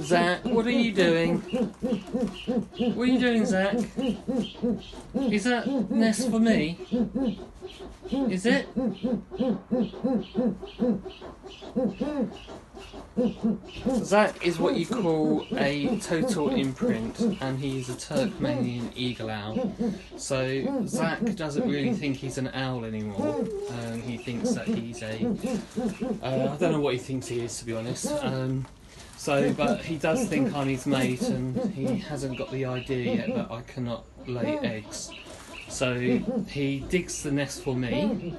Zack, what are you doing? What are you doing, Zack? Is that nest for me? Is it? Zack is what you call a total imprint, and he's a Turkmenian eagle owl. So Zack doesn't really think he's an owl anymore. He thinks that he's a... I don't know what he thinks he is, to be honest. But he does think I'm his mate, and he hasn't got the idea yet that I cannot lay eggs. So he digs the nest for me.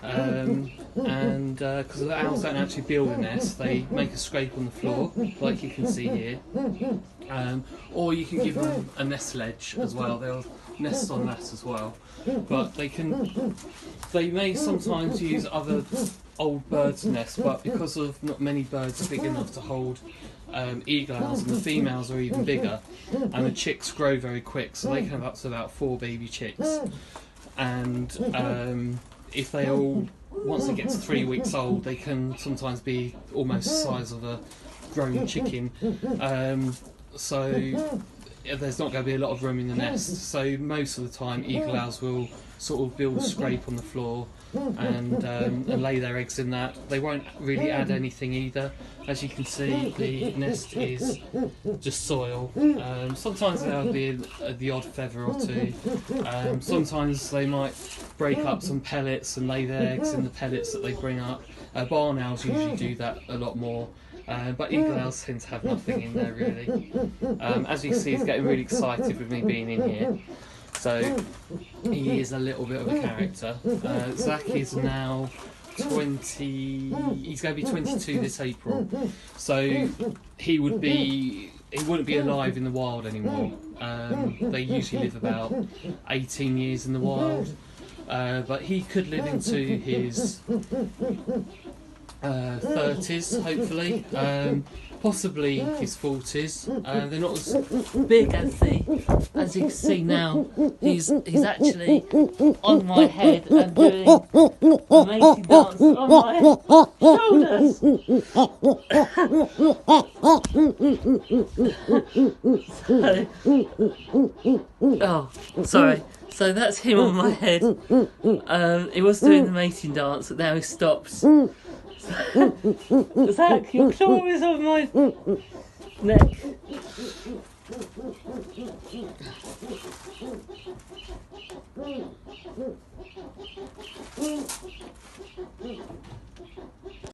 And because the owls don't actually build a nest, they make a scrape on the floor, like you can see here. Or you can give them a nest ledge as well. They'll nest on that as well. But they may sometimes use other old birds' nests, but because of not many birds are big enough to hold eagle owls, and the females are even bigger, and the chicks grow very quick, so they can have up to about 4 baby chicks. And if they all, once it gets 3 weeks old, they can sometimes be almost the size of a grown chicken. So there's not going to be a lot of room in the nest. So most of the time, eagle owls will sort of build a scrape on the floor and lay their eggs in that. They won't really add anything either. As you can see, the nest is just soil. Sometimes there'll be the odd feather or two. Sometimes they might break up some pellets and lay their eggs in the pellets that they bring up. Barn owls usually do that a lot more. But eagle owls tend to have nothing in there really. As you can see, he's getting really excited with me being in here. So he is a little bit of a character. Zack is now 20. He's going to be 22 this April. So he wouldn't be alive in the wild anymore. They usually live about 18 years in the wild. But he could live into his 30s, hopefully, possibly his 40s. They're not as big as you can see now. He's actually on my head and doing a mating dance on my shoulders. Oh, sorry. So that's him on my head. He was doing the mating dance, but now he stops. Zack, your claw is on my neck.